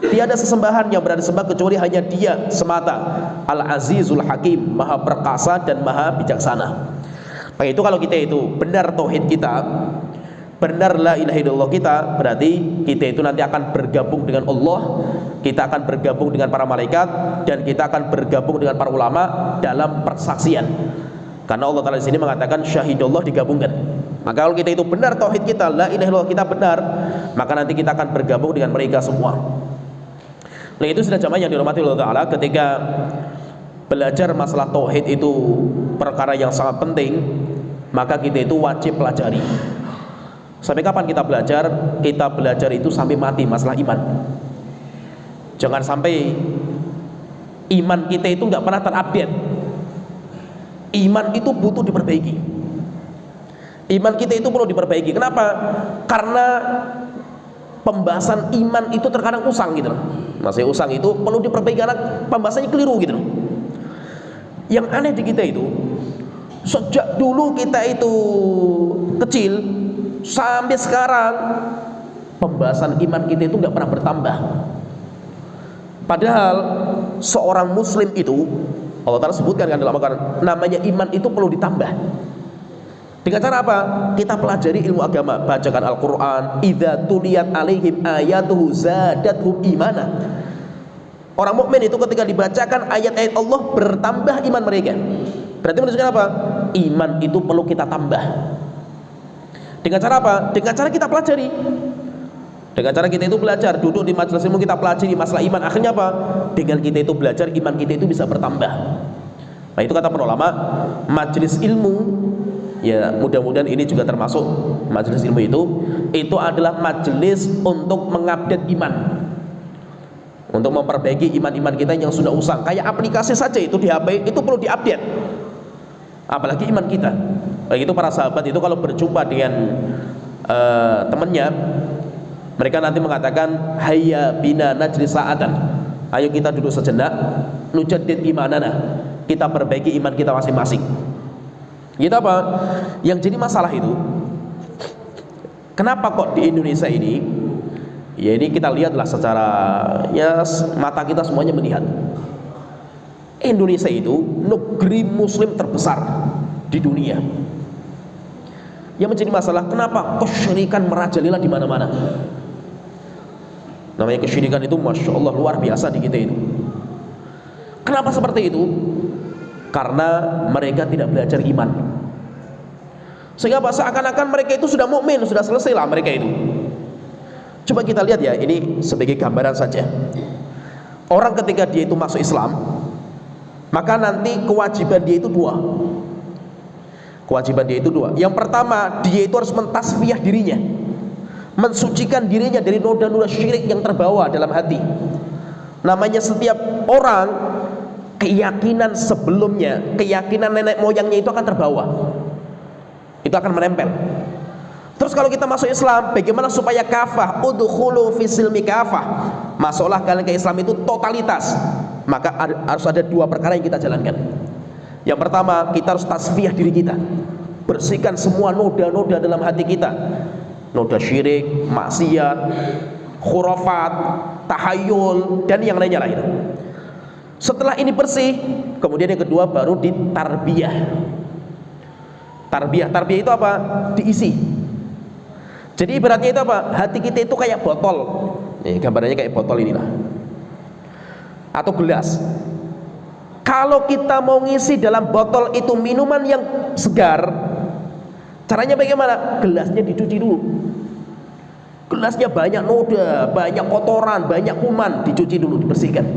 tiada sesembahan yang berada sembah kecuali hanya Dia semata. Al-Azizul Hakim, Maha perkasa dan Maha bijaksana. Maka itu kalau kita itu benar tauhid kita, benar la ilaha illallah kita, berarti kita itu nanti akan bergabung dengan Allah, kita akan bergabung dengan para malaikat, dan kita akan bergabung dengan para ulama dalam persaksian. Karena Allah Ta'ala di sini mengatakan syahidullah digabungkan. Maka kalau kita itu benar tauhid kita, la ilaha illallah kita benar, maka nanti kita akan bergabung dengan mereka semua. Nah, itu sudah jamaah yang dirahmati Allah Ta'ala, ketika belajar masalah tauhid itu perkara yang sangat penting, maka kita itu wajib pelajari. Sampai kapan kita belajar? Kita belajar itu sampai mati masalah iman. Jangan sampai iman kita itu nggak pernah terupdate. Iman itu butuh diperbaiki. Iman kita itu perlu diperbaiki. Kenapa? Karena pembahasan iman itu terkadang usang gitu loh. Masih usang itu perlu diperbaiki karena pembahasannya keliru gitu loh. Yang aneh di kita itu, sejak dulu kita itu kecil sampai sekarang pembahasan iman kita itu nggak pernah bertambah. Padahal seorang muslim itu Allah Ta'ala sebutkan kan dalam Al-Quran, namanya iman itu perlu ditambah. Dengan cara apa? Kita pelajari ilmu agama, bacakan Al-Quran. Idza tuliyat alaihim ayatuhu zadathum imana. Orang mukmin itu ketika dibacakan ayat-ayat Allah, bertambah iman mereka. Berarti menunjukkan apa? Iman itu perlu kita tambah. Dengan cara apa? Dengan cara kita pelajari. Dengan cara kita itu belajar, duduk di majelis ilmu kita pelajari masalah iman. Akhirnya apa? Dengan kita itu belajar, iman kita itu bisa bertambah. Nah, itu kata para ulama, majelis ilmu, ya mudah-mudahan ini juga termasuk majelis ilmu itu adalah majelis untuk mengupdate iman, untuk memperbaiki iman-iman kita yang sudah usang. Kayak aplikasi saja itu di HP itu perlu diupdate, apalagi iman kita. Begitu para sahabat itu kalau berjumpa dengan temannya, mereka nanti mengatakan hayya bina najlis sa'atan, ayo kita duduk sejenak, nujaddid imanana, kita perbaiki iman kita masing-masing. Gitu apa? Yang jadi masalah itu, kenapa kok di Indonesia ini, ya ini kita lihatlah secara, ya mata kita semuanya melihat, Indonesia itu negeri muslim terbesar di dunia. Yang menjadi masalah, kenapa kesyirikan merajalela di mana-mana? Namanya kesyirikan itu masya Allah luar biasa di kita itu. Kenapa seperti itu? Karena mereka tidak belajar iman. Sehingga seakan-akan mereka itu sudah mukmin, sudah selesai lah mereka itu. Coba kita lihat ya, ini sebagai gambaran saja. Orang ketika dia itu masuk Islam, maka nanti kewajiban dia itu dua. Kewajiban dia itu dua. Yang pertama, dia itu harus mentasfiyah dirinya, mensucikan dirinya dari noda-noda syirik yang terbawa dalam hati. Namanya setiap orang, keyakinan sebelumnya, keyakinan nenek moyangnya itu akan terbawa, itu akan menempel. Terus kalau kita masuk Islam, bagaimana supaya kafah? Udkhulu fi silmi kafah, masuklah kalian ke Islam itu totalitas. Maka harus ada dua perkara yang kita jalankan. Yang pertama, kita harus tasfiyah diri kita, bersihkan semua noda-noda dalam hati kita, noda syirik, maksiat, khurafat, tahayul, dan yang lainnya lain. Setelah ini bersih, kemudian yang kedua baru ditarbiyah. Tarbiyah itu apa? Diisi. Jadi ibaratnya itu apa? Hati kita itu kayak botol. Nih, gambarannya kayak botol inilah, atau gelas. Kalau kita mau ngisi dalam botol itu minuman yang segar, caranya bagaimana? Gelasnya dicuci dulu. Gelasnya banyak noda, banyak kotoran, banyak kuman, dicuci dulu, dibersihkan.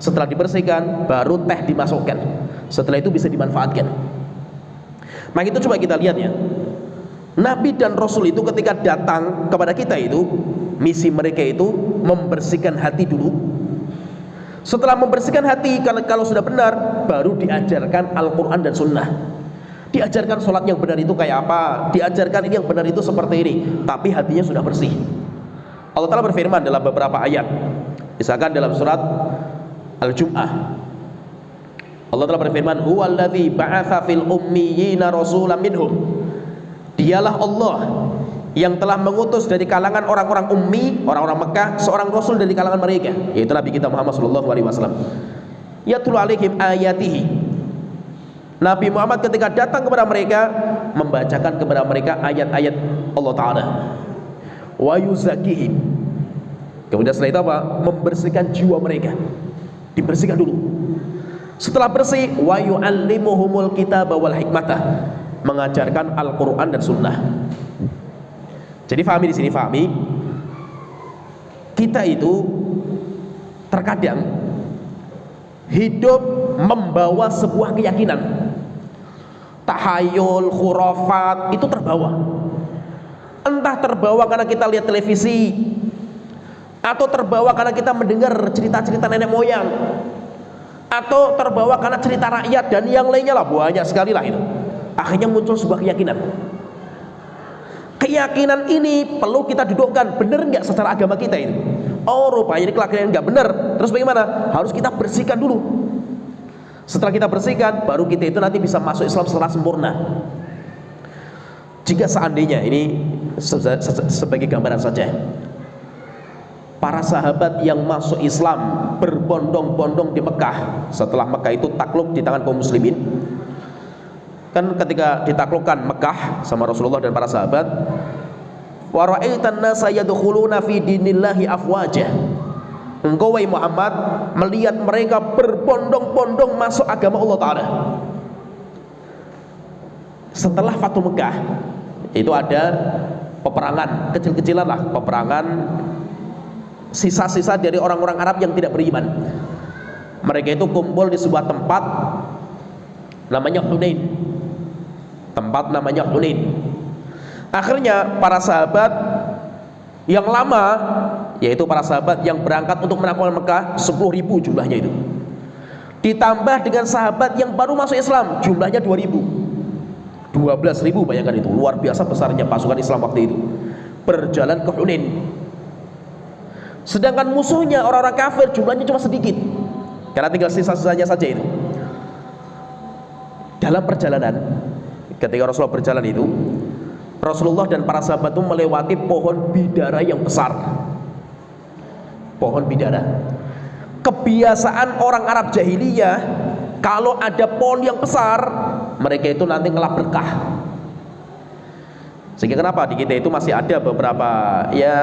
Setelah dibersihkan, baru teh dimasukkan. Setelah itu bisa dimanfaatkan. Maka itu coba kita lihat ya, Nabi dan Rasul itu ketika datang kepada kita itu, misi mereka itu membersihkan hati dulu. Setelah membersihkan hati, kalau sudah benar, baru diajarkan Al-Quran dan Sunnah. Diajarkan sholat yang benar itu kayak apa, diajarkan ini yang benar itu seperti ini, tapi hatinya sudah bersih. Allah Ta'ala berfirman dalam beberapa ayat, misalkan dalam surat Al-Jum'ah, Allah telah berfirman, huwallazi ba'atsa fil ummiyina rasulan minhum. Dialah Allah yang telah mengutus dari kalangan orang-orang ummi, orang-orang Mekah, seorang rasul dari kalangan mereka, yaitu Nabi kita Muhammad sallallahu alaihi wasallam. Yatlu alaihim ayatihi. Nabi Muhammad ketika datang kepada mereka, membacakan kepada mereka ayat-ayat Allah Ta'ala. Wa yuzakihim. Kemudian setelah itu apa? Membersihkan jiwa mereka. Dibersihkan dulu. Setelah bersih, wa yu'allimuhumul kitaba wal hikmata. Mengajarkan Al-Quran dan Sunnah. Jadi fahami di sini, fahami. Kita itu terkadang hidup membawa sebuah keyakinan, tahayul, khurafat, itu terbawa. Entah terbawa karena kita lihat televisi, atau terbawa karena kita mendengar cerita-cerita nenek moyang, atau terbawa karena cerita rakyat dan yang lainnya lah, banyak sekali lah itu. Akhirnya muncul sebuah keyakinan. Keyakinan ini perlu kita dudukkan, benar nggak secara agama kita ini? Oh, rupanya ini keyakinan nggak benar. Terus bagaimana? Harus kita bersihkan dulu. Setelah kita bersihkan, baru kita itu nanti bisa masuk Islam secara sempurna. Jika seandainya ini sebagai gambaran saja, para sahabat yang masuk Islam berbondong-bondong di Mekah, setelah Mekah itu takluk di tangan kaum muslimin. Kan ketika ditaklukkan Mekah sama Rasulullah dan para sahabat, wa ra'aitan nasa yadkhuluna fi dinillahi afwaja. Engkau wahai Muhammad melihat mereka berbondong-bondong masuk agama Allah Ta'ala. Setelah Fathu Mekah itu ada peperangan kecil-kecilan lah, peperangan sisa-sisa dari orang-orang Arab yang tidak beriman. Mereka itu kumpul di sebuah tempat namanya Hunain. Tempat namanya Hunain. Akhirnya para sahabat yang lama, yaitu para sahabat yang berangkat untuk menaklukkan Mekah, 10.000 jumlahnya itu, ditambah dengan sahabat yang baru masuk Islam, jumlahnya 2.000, 12.000, bayangkan itu, luar biasa besarnya pasukan Islam waktu itu, berjalan ke Hunain. Sedangkan musuhnya orang-orang kafir jumlahnya cuma sedikit, karena tinggal sisa-sisanya saja itu. Dalam perjalanan, ketika Rasulullah berjalan itu, Rasulullah dan para sahabat itu melewati pohon bidara yang besar. Pohon bidara. Kebiasaan orang Arab jahiliyah, kalau ada pohon yang besar, mereka itu nanti ngelap berkah. Sehingga kenapa di kita itu masih ada beberapa ya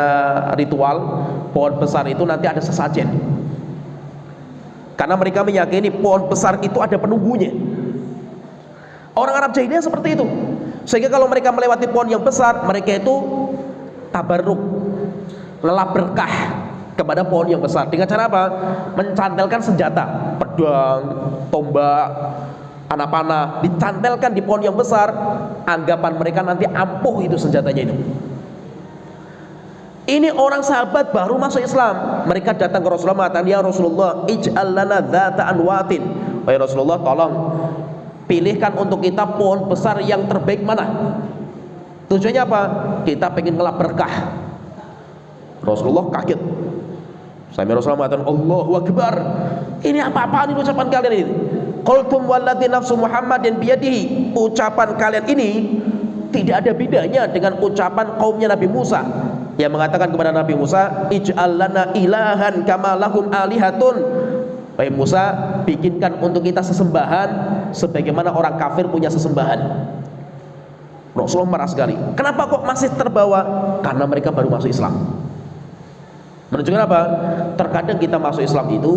ritual, pohon besar itu nanti ada sesajen. Karena mereka meyakini pohon besar itu ada penunggunya. Orang Arab jahiliyah seperti itu. Sehingga kalau mereka melewati pohon yang besar, mereka itu tabarruk, ngelap berkah kepada pohon yang besar. Dengan cara apa? Mencantelkan senjata, pedang, tombak, anak panah, dicantelkan di pohon yang besar. Anggapan mereka nanti ampuh itu senjatanya itu. Ini orang sahabat baru masuk Islam. Mereka datang ke Rasulullah mengatakan, ya Rasulullah, ij'al lana dzata anwatin. Wahai Rasulullah, tolong pilihkan untuk kita pohon besar yang terbaik mana. Tujuannya apa? Kita pengen ngelap berkah. Rasulullah kaget. Sampai Rasulullah mengatakan, Allahu Akbar, ini apa-apaan ini ucapan kalian ini? Qultum walladzi nafsu Muhammadin biyadihi. Ucapan kalian ini tidak ada bedanya dengan ucapan kaumnya Nabi Musa yang mengatakan kepada Nabi Musa, ij'al lana ilahan kama lahum alihatun. Wahai Musa, bikinkan untuk kita sesembahan sebagaimana orang kafir punya sesembahan. Rasulullah marah sekali. Kenapa kok masih terbawa? Karena mereka baru masuk Islam. Menunjukkan apa? Terkadang kita masuk Islam itu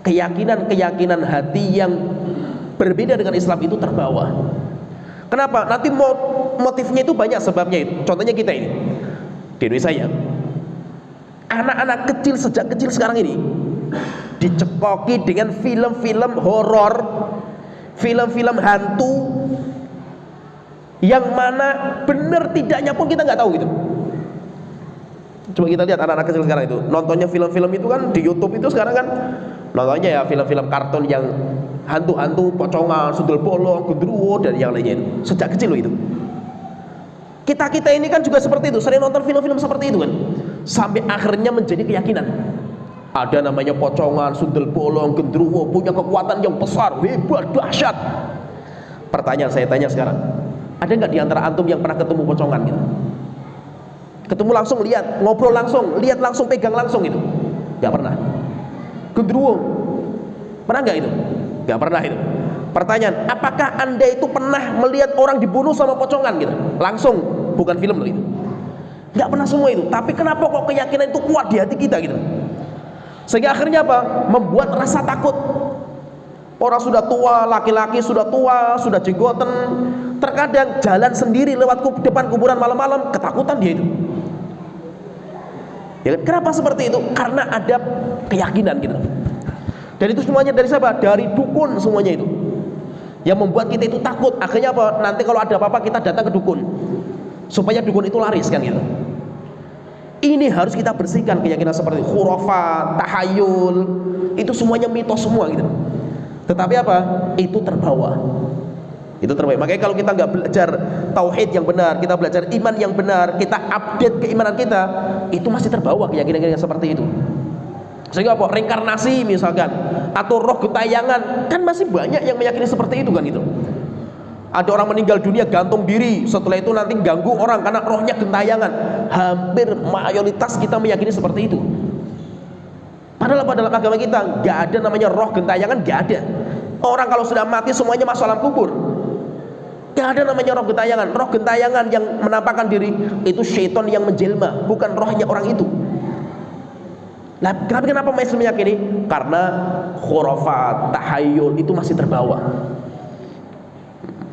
keyakinan-keyakinan hati yang berbeda dengan Islam itu terbawa. Kenapa? Nanti motifnya itu banyak sebabnya itu. Contohnya kita ini di Indonesia ya, anak-anak kecil sejak kecil sekarang ini dicekoki dengan film-film horor, film-film hantu, yang mana benar tidaknya pun kita nggak tahu gitu. Coba kita lihat anak-anak kecil sekarang itu nontonnya film-film itu kan di YouTube itu sekarang kan nontonnya ya film-film kartun yang hantu-hantu, pocongan, sundel bolong, gendruwo dan yang lainnya itu. Sejak kecil loh itu. Kita ini kan juga seperti itu, sering nonton film-film seperti itu kan, sampai akhirnya menjadi keyakinan. Ada namanya pocongan, sundel bolong, gendruwo, punya kekuatan yang besar, hebat, dahsyat. Pertanyaan saya tanya sekarang, ada nggak di antara antum yang pernah ketemu pocongan gitu? Ketemu langsung, lihat, ngobrol langsung, lihat langsung, pegang langsung gitu? Nggak pernah. Gendruwo, pernah nggak itu? Nggak pernah itu. Pertanyaan, apakah anda itu pernah melihat orang dibunuh sama pocongan gitu? Langsung, bukan film loh itu. Nggak pernah semua itu. Tapi kenapa kok keyakinan itu kuat di hati kita gitu? Sehingga akhirnya apa? Membuat rasa takut. Orang sudah tua, laki-laki sudah tua, sudah jenggoten, terkadang jalan sendiri lewat depan kuburan malam-malam, ketakutan dia itu. Ya, kenapa seperti itu? Karena ada keyakinan gitu. Dan itu semuanya dari siapa? Dari dukun semuanya itu. Yang membuat kita itu takut. Akhirnya apa? Nanti kalau ada apa-apa kita datang ke dukun, supaya dukun itu laris kan gitu. Ini harus kita bersihkan keyakinan seperti khurafat, tahayul, itu semuanya mitos semua gitu. Tetapi apa? Itu terbawa. Itu terbaik. Makanya kalau kita nggak belajar tauhid yang benar, kita belajar iman yang benar, kita update keimanan kita, itu masih terbawa keyakinan-keyakinan seperti itu. Sehingga apa? Reinkarnasi misalkan, atau roh gentayangan, kan masih banyak yang meyakini seperti itu kan gitu. Ada orang meninggal dunia gantung diri, setelah itu nanti ganggu orang karena rohnya gentayangan. Hampir mayoritas kita meyakini seperti itu. Padahal dalam agama kita nggak ada namanya roh gentayangan, nggak ada. Orang kalau sudah mati semuanya masuk alam kubur. Nggak ada namanya roh gentayangan. Roh gentayangan yang menampakkan diri itu syaitan yang menjelma, bukan rohnya orang itu. Nah, tapi kenapa Islam meyakini? Karena khurafat, tahayul itu masih terbawa.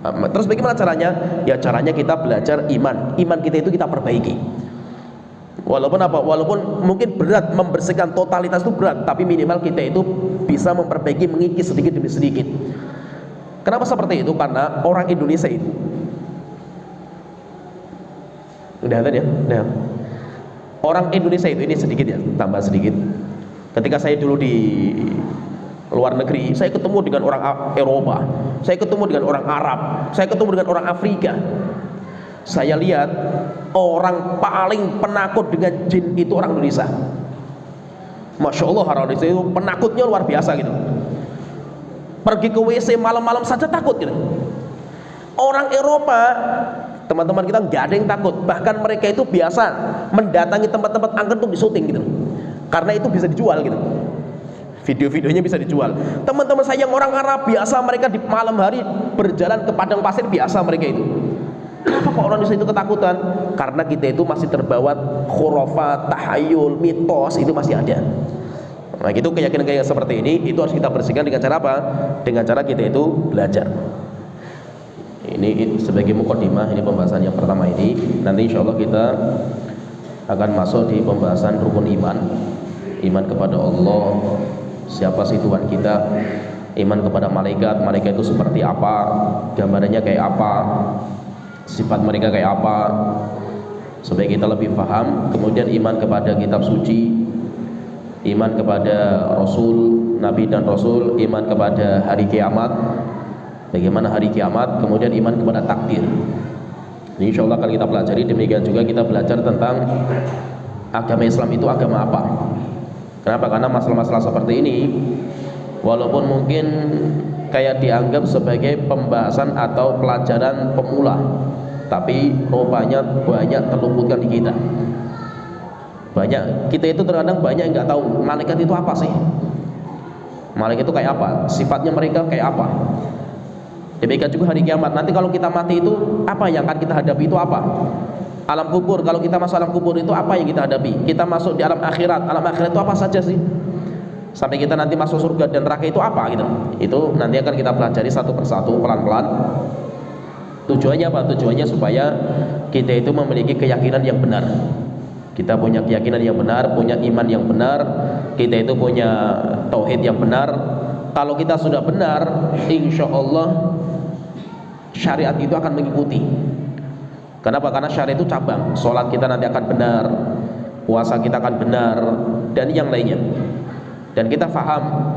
Terus bagaimana caranya? Ya caranya kita belajar iman. Iman kita itu kita perbaiki. Walaupun apa? Walaupun mungkin berat membersihkan totalitas itu berat, tapi minimal kita itu bisa memperbaiki, mengikis sedikit demi sedikit. Kenapa seperti itu? Karena orang Indonesia itu udah ada ya? Udah. Orang Indonesia itu ini sedikit ya, tambah sedikit. Ketika saya dulu di luar negeri, saya ketemu dengan orang Eropa, saya ketemu dengan orang Arab, saya ketemu dengan orang Afrika. Saya lihat orang paling penakut dengan jin itu orang Indonesia. Masya Allah, orang Indonesia itu penakutnya luar biasa gitu. Pergi ke WC malam-malam saja takut gitu. Orang Eropa, teman-teman kita nggak ada yang takut. Bahkan mereka itu biasa mendatangi tempat-tempat angker untuk disuting gitu, karena itu bisa dijual gitu. Video-videonya bisa dijual. Teman-teman saya yang orang Arab biasa mereka di malam hari berjalan ke padang pasir biasa mereka itu. Kenapa kok orang Indonesia itu ketakutan? Karena kita itu masih terbawa khurafat, tahayul, mitos itu masih ada. Nah itu keyakinan-keyakinan seperti ini itu harus kita bersihkan dengan cara apa? Dengan cara kita itu belajar. Ini sebagai mukadimah, ini pembahasan yang pertama ini. Nanti insya Allah kita akan masuk di pembahasan rukun iman. Iman kepada Allah, siapa sih Tuhan kita, iman kepada malaikat, malaikat itu seperti apa, gambarannya kayak apa, sifat mereka kayak apa, supaya kita lebih paham. Kemudian iman kepada kitab suci, iman kepada Rasul, Nabi dan Rasul, iman kepada hari kiamat, bagaimana hari kiamat, kemudian iman kepada takdir. Ini insya Allah akan kita pelajari. Demikian juga kita belajar tentang agama Islam itu agama apa. Kenapa? Karena masalah-masalah seperti ini walaupun mungkin kayak dianggap sebagai pembahasan atau pelajaran pemula, tapi rupanya banyak terluputkan di kita. Banyak kita itu terkadang banyak nggak tahu malaikat itu apa sih, malaikat itu kayak apa, sifatnya mereka kayak apa. Demikian juga hari kiamat. Nanti kalau kita mati itu apa yang akan kita hadapi itu apa? Alam kubur, kalau kita masuk alam kubur itu apa yang kita hadapi? Kita masuk di alam akhirat. Alam akhirat itu apa saja sih? Sampai kita nanti masuk surga dan neraka itu apa gitu. Itu nanti akan kita pelajari satu persatu pelan-pelan. Tujuannya apa? Tujuannya supaya kita itu memiliki keyakinan yang benar. Kita punya keyakinan yang benar, punya iman yang benar, kita itu punya tauhid yang benar. Kalau kita sudah benar, insya Allah syariat itu akan mengikuti. Kenapa? Karena syariat itu cabang. Sholat kita nanti akan benar, puasa kita akan benar, dan yang lainnya. Dan kita faham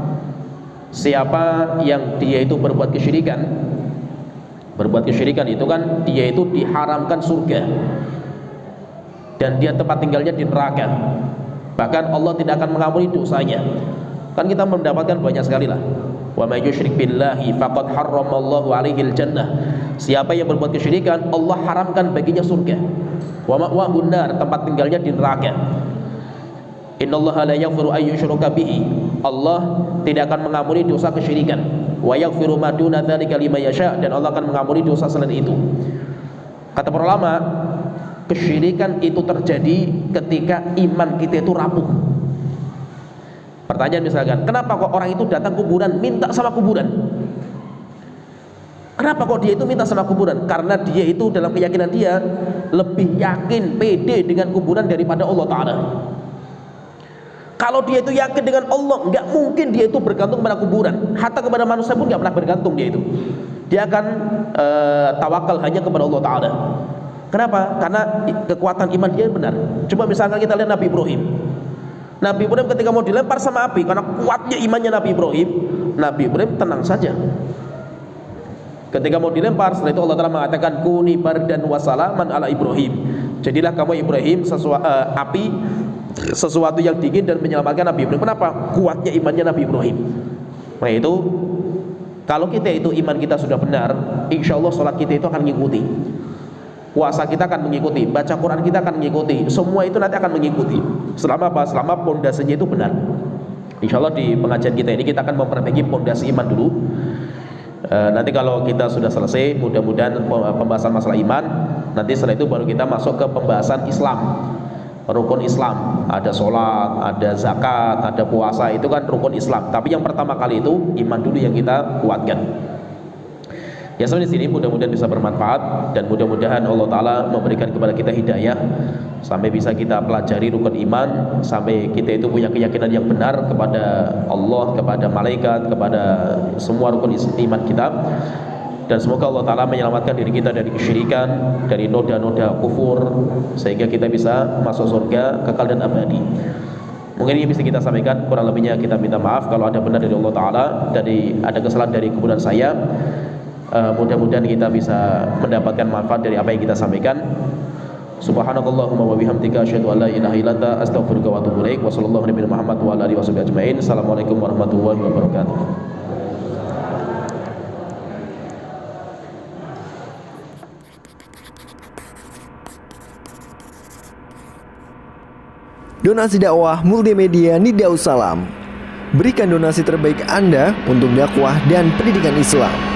siapa yang dia itu berbuat kesyirikan. Berbuat kesyirikan itu kan dia itu diharamkan surga, dan dia tempat tinggalnya di neraka. Bahkan Allah tidak akan mengampuni dosanya. Kan kita mendapatkan banyak sekali lah. Wa may yusyrik billahi faqad harramallahu alaihil jannah. Siapa yang berbuat kesyirikan, Allah haramkan baginya surga. Wa ma'wahun nar, tempat tinggalnya di neraka. Innallaha la yaghfiru an yushraka bihi. Allah tidak akan mengampuni dosa kesyirikan. Wa yaghfiru ma duna dzalika liman yasha, dan Allah akan mengampuni dosa selain itu. Kata para ulama, kesyirikan itu terjadi ketika iman kita itu rapuh. Pertanyaan misalkan, kenapa kok orang itu datang kuburan minta sama kuburan? Kenapa kok dia itu minta sama kuburan? Karena dia itu dalam keyakinan dia lebih yakin, pede dengan kuburan daripada Allah Ta'ala. Kalau dia itu yakin dengan Allah, nggak mungkin dia itu bergantung pada kuburan. Hatta kepada manusia pun nggak pernah bergantung dia itu. Dia akan tawakal hanya kepada Allah Ta'ala. Kenapa? Karena kekuatan iman dia benar. Coba misalkan kita lihat Nabi Ibrahim. Nabi Ibrahim ketika mau dilempar sama api, karena kuatnya imannya Nabi Ibrahim tenang saja. Ketika mau dilempar, setelah itu Allah Ta'ala mengatakan kuni bardan wa salaman ala Ibrahim. Jadilah kamu Ibrahim api, sesuatu yang dingin dan menyelamatkan Nabi Ibrahim. Kenapa? Kuatnya imannya Nabi Ibrahim. Nah itu, kalau kita itu iman kita sudah benar, insya Allah sholat kita itu akan mengikuti, puasa kita akan mengikuti, baca Quran kita akan mengikuti, semua itu nanti akan mengikuti. Selama apa? Selama pondasinya itu benar. Insya Allah di pengajian kita ini kita akan memperbaiki pondasi iman dulu. Nanti kalau kita sudah selesai, mudah-mudahan pembahasan masalah iman, nanti setelah itu baru kita masuk ke pembahasan Islam. Rukun Islam, ada sholat, ada zakat, ada puasa, itu kan rukun Islam. Tapi yang pertama kali itu iman dulu yang kita kuatkan. Ya sampai di sini mudah-mudahan bisa bermanfaat, dan mudah-mudahan Allah Ta'ala memberikan kepada kita hidayah sampai bisa kita pelajari rukun iman, sampai kita itu punya keyakinan yang benar kepada Allah, kepada malaikat, kepada semua rukun iman kita. Dan semoga Allah Ta'ala menyelamatkan diri kita dari kesyirikan, dari noda-noda kufur, sehingga kita bisa masuk surga kekal dan abadi. Mungkin ini bisa kita sampaikan, kurang lebihnya kita minta maaf kalau ada benar dari Allah Ta'ala, dari ada kesalahan dari kemudian saya. Mudah-mudahan kita bisa mendapatkan manfaat dari apa yang kita sampaikan. Subhanakallahumma wa bihamdika asyhadu an la ilaha illa anta astaghfiruka wa atubu ilaik. Wa sallallahu alaihi Muhammad wa ala alihi washabihi ajmain. Assalamualaikum warahmatullahi wabarakatuh. Donasi dakwah multimedia Nidaus Salam. Berikan donasi terbaik Anda untuk dakwah dan pendidikan Islam.